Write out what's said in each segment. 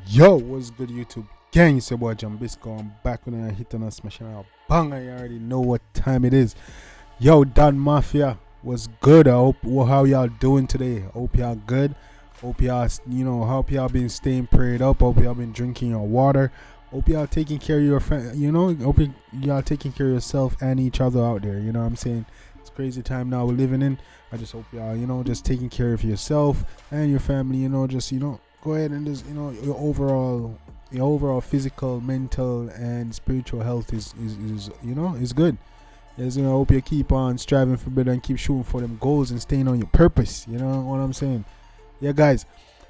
Yo, what's good, YouTube gang? It's your boy Jambisco. I'm back with a hit on a smashing out banger. You already know what time it is. Yo, Don Mafia, what's good? I hope how y'all doing today. Hope y'all good. Hope y'all, hope y'all been staying prayed up. Hope y'all been drinking your water. Hope y'all taking care of your friend. Hope y'all taking care of yourself and each other out there. You know what I'm saying? It's a crazy time now we're living in. I just hope y'all, just taking care of yourself and your family. Go ahead and just your overall physical, mental, and spiritual health is good. Yes, I hope you keep on striving for better and keep shooting for them goals and staying on your purpose. You know what I'm saying? Yeah, guys.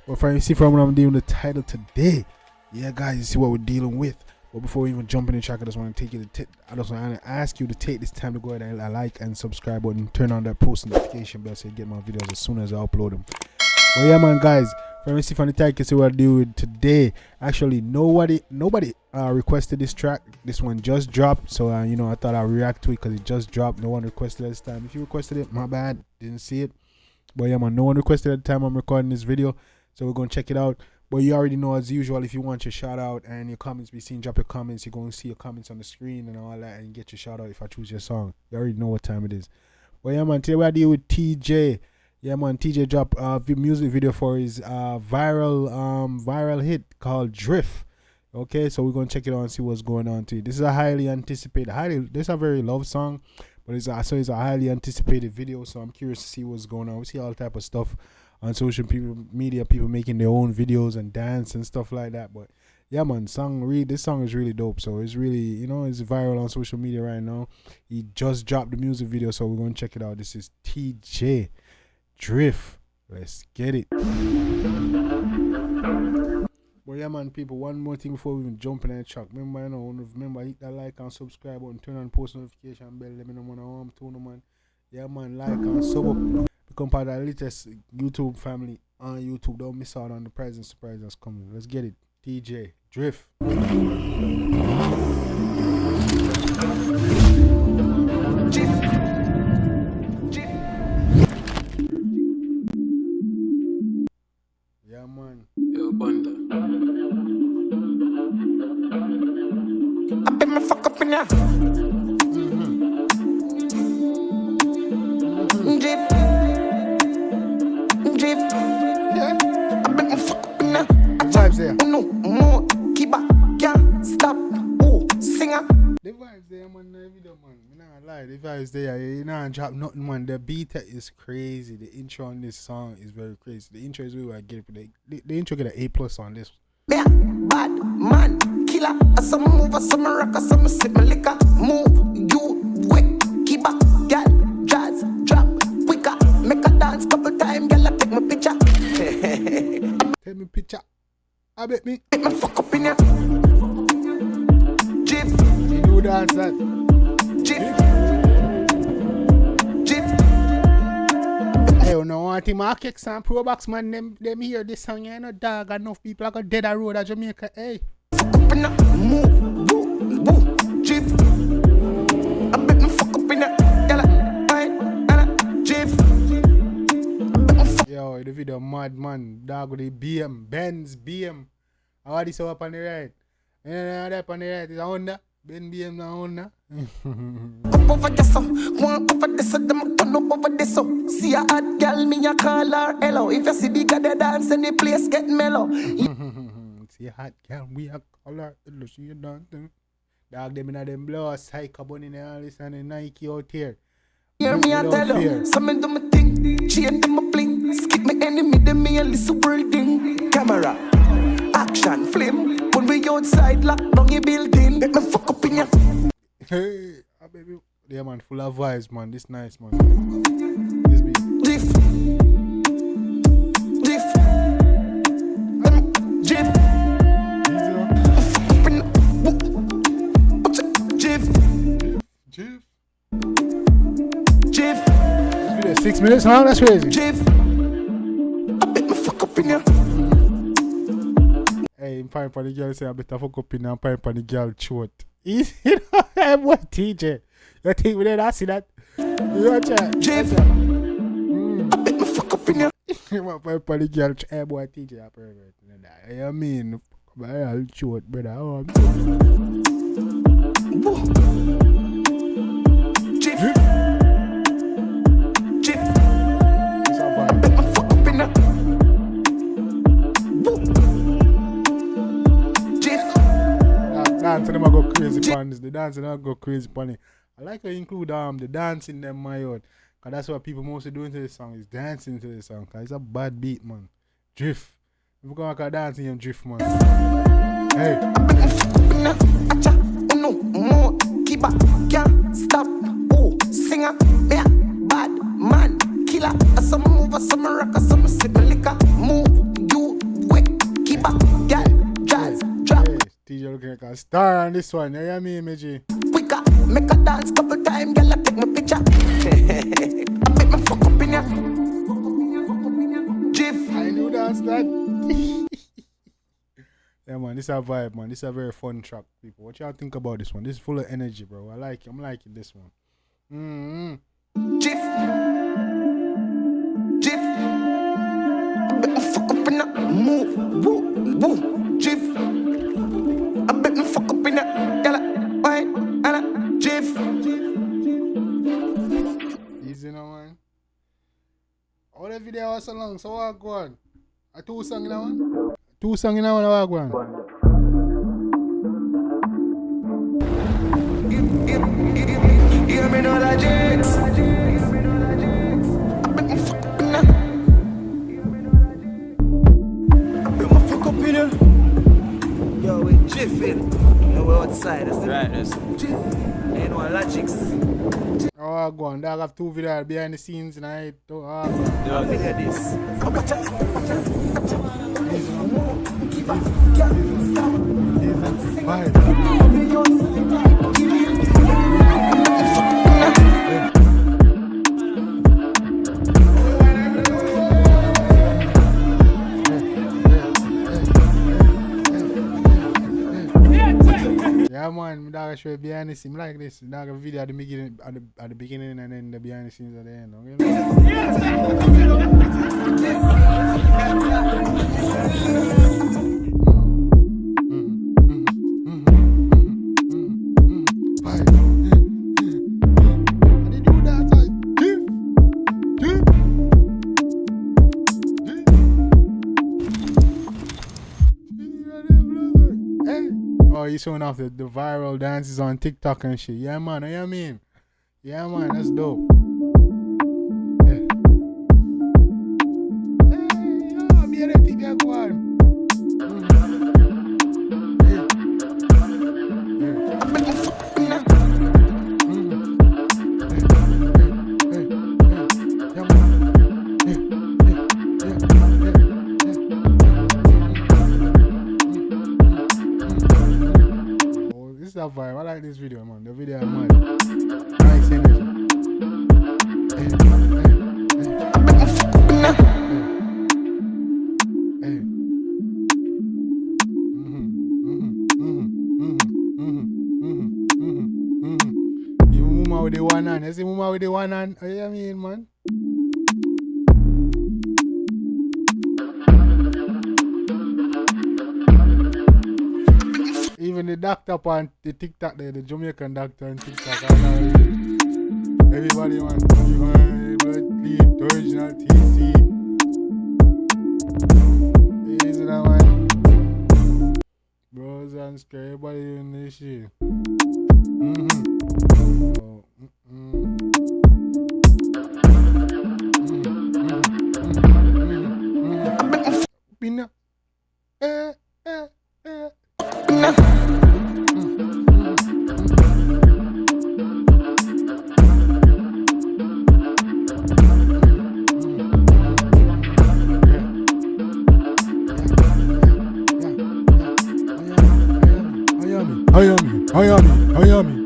But you see from what I'm dealing with the title today. Yeah, guys, you see what we're dealing with. But before we even jump in the track, I just want to ask you to take this time to go ahead and like and subscribe button, turn on that post notification bell so you get my videos as soon as I upload them. Well, yeah, man, guys. Let me see from the title, see what I do with today. Actually, nobody requested this track. This one just dropped, so I thought I'd react to it because it just dropped. No one requested it this time. If you requested it, my bad, didn't see it. But yeah, man, no one requested at the time I'm recording this video, so we're gonna check it out. But you already know, as usual, if you want your shout out and your comments be seen, drop your comments. You're going to see your comments on the screen and all that, and get your shout out if I choose your song. You already know what time it is. But yeah, man, today we deal with Teejay. Yeah, man, Teejay dropped a music video for his viral hit called Drift. Okay, so we're gonna check it out and see what's going on to it. This is a highly anticipated, this is a very love song, but it's a highly anticipated video. So I'm curious to see what's going on. We see all type of stuff on social media, people making their own videos and dance and stuff like that. But yeah, man, this song is really dope. So it's really, it's viral on social media right now. He just dropped the music video, so we're gonna check it out. This is Teejay. Drift. Let's get it. But yeah, man, people, one more thing before we even jump in that track. Remember, hit that like and subscribe button, turn on post notification bell. Let me know when I'm tuning, man. Yeah, man, like and sub up. Become part of the latest YouTube family on YouTube. Don't miss out on the prize and surprise that's coming. Let's get it. Teejay, Drift. Yeah, man. Yo, Bunda. I bet my fuck up in there. Drift. Yeah. I bet my fuck up in there. Vibes there. No more. Keep up. Can't stop. Oh, singer. The vibes there, man. The video, man. I'm not lie. The vibes there. You know, drop nothing, man. The beat is crazy. The intro on this song is very crazy. The intro is really what I get. The intro get an A+ on this. Yeah, bad man, killer. Some move, some rock, some sip my liquor. Move, you quick, keep up, girl, jazz, drop, quicker. Make a dance couple times, girl, take my picture. Take me picture. I bet me. Take me fuck up in ya. Jif. You know dance that. Jif. Jif. Hey, you know what? My kicks and pro box, man, them hear this song, dog. Enough people are going dead a road at Jamaica. Hey. Fuck up in ya. Move, woo, Jif. I bet me fuck up in ya. Yalla, Jif. Yo, the video mad, man. Dog with the Benz BM. How this up on the right? And up on the right is a Honda. Ben BM na Honda. Up over this, one over this, them turn up over this. See a hot girl, me a call her hello. If you see the guy dance and the place get mellow. See a hot girl, we a call her hello. See you dancing. Dog them in them blow a psycho bunny and all this and the Nike out here. Hear me a tell you, some do me think, chain them a bling. Skip me enemy, them me a listen world thing. Camera, action, flame. When we outside, lock down your building. Let me fuck up in ya. Hey, baby. Yeah, man, full of vibes, man. This nice, man. This be. Drift. Drift. Drift. Fuck up in ya. Drift. Drift. Drift. 6 minutes long? That's crazy. Drift. I bet me fuck up in ya. Hey, I'm fine for the girl say I better fuck up in and fine for the girl throat. Easy, what Teejay? You think we did I see that? You watch it. Jeff. I bet me fuck up in your. My buddy girl, hey boy, Teejay, I pervert. I mean, I'll shoot, brother. Oh, Jeff. Jeff. I bet me fuck up in your. Jeff. Dancing them I go crazy on this. The dancing I go crazy on it. I like to include the dancing them my own. Cause that's what people mostly doing to this song is dancing to this song. Cause it's a bad beat, man. Drift. If you go like dancing, you drift, man. Hey. Can't stop. Oh, singer, yeah, bad man, killer. Some move, some rock, some sip liquor. Move, you quick, keep up, girl, jazz, drop. Hey, Teejay looking like a star on this one. You hear me, Meji? Quicker, make a dance couple times, girl, take my picture. I make me fuck up in ya. Jiff. I knew that's that. Yeah, man, this is a vibe, man. This is a very fun track, people. What y'all think about this one? This is full of energy, bro. I'm liking this one. Jiff. Jiff. I bet me fuck up in ya. Move, woo, woo. Jiff. I bet me fuck up in ya. Yalla, wait, yalla, Jiff. Easy now, man. All the video was so long, so what go on? A 2 song in a one? 2 song in a one, what go on? Hear me no logics. I bet me fuck up in ya. I bet me fuck up in ya. Yo, we jiffing. Yo, we're outside, that's the rightness. Ain't no logics. Oh, go on. They have 2 videos behind the scenes tonight. Oh, I'll video this. Yeah, man, dog show behind the scenes like this. Dog a video at the beginning and then the behind the scenes at the end. He's showing off the viral dances on TikTok and shit. Yeah, man. You know what I mean? Yeah, man. That's dope. Yeah. Hey, yo, I'm here to think that one. Vibe. I like this video, man. The video is mad. Nice energy. You move with the one hand. You see move with the one hand. You know what I mean, man? Even the doctor on the TikTok there, the Jamaican doctor on TikTok, everybody wants blood clean, original TC. Easy now, man. Bros and scare everybody in this shit. Pina. Hayami.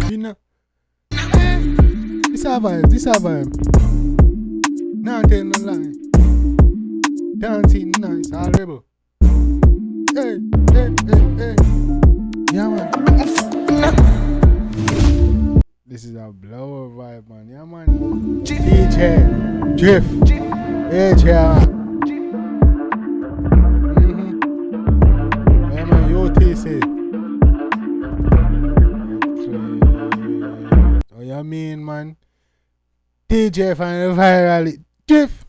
Pina. This a vibe. Now tell no lie. Dancing nice, all rebel. Hey. Yeah, man. This is a blower vibe, man. Yeah, man. Teejay, Drift, Teejay. Yeah, man. UTC. Oh, you mean, man? Teejay find viral. Drift.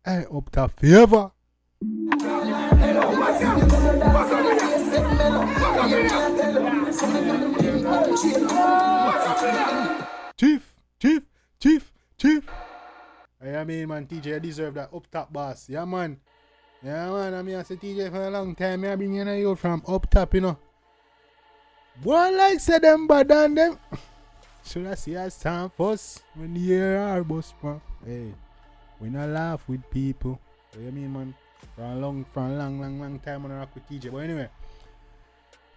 Hey, up to favor. Chief. I mean, man, Teejay deserve that up top boss. Yeah, man. Yeah, man. I mean, I say Teejay for a long time. I been in you from up top, you know. One like say them bad than them. Should I see us time first when the year our boss, man? Hey, we not laugh with people. What you mean, man? For a long time, I rock with Teejay. But anyway,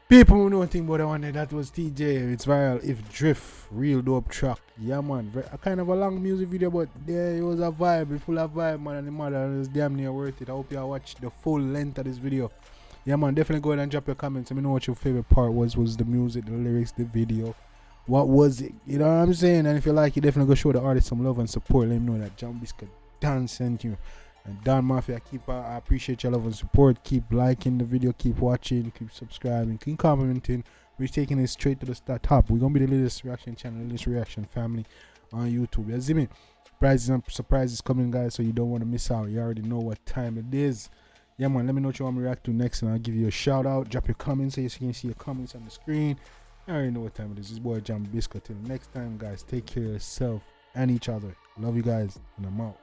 people who know anything about the one that was Teejay. It's viral. If Drift, real dope track. Yeah, man. A kind of a long music video, but there it was a vibe. It's full of vibe, man. And the mother is damn near worth it. I hope you watch the full length of this video. Yeah, man. Definitely go ahead and drop your comments. Let me know what your favorite part was. Was the music, the lyrics, the video? What was it? You know what I'm saying? And if you like it, definitely go show the artist some love and support. Let them know that Jambisco Dan sent you. And Don Mafia, I appreciate your love and support. Keep liking the video, keep watching, keep subscribing, keep commenting. We're taking it straight to the top. We're gonna be the latest reaction channel, latest reaction family on YouTube. You see me? Prizes and surprises coming, guys, so you don't want to miss out. You already know what time it is. Yeah, man, let me know what you want me to react to next, and I'll give you a shout out. Drop your comments so you can see your comments on the screen. I already know what time it is. This boy Jambisco. Till next time, guys, take care of yourself and each other. Love you guys, and I'm out.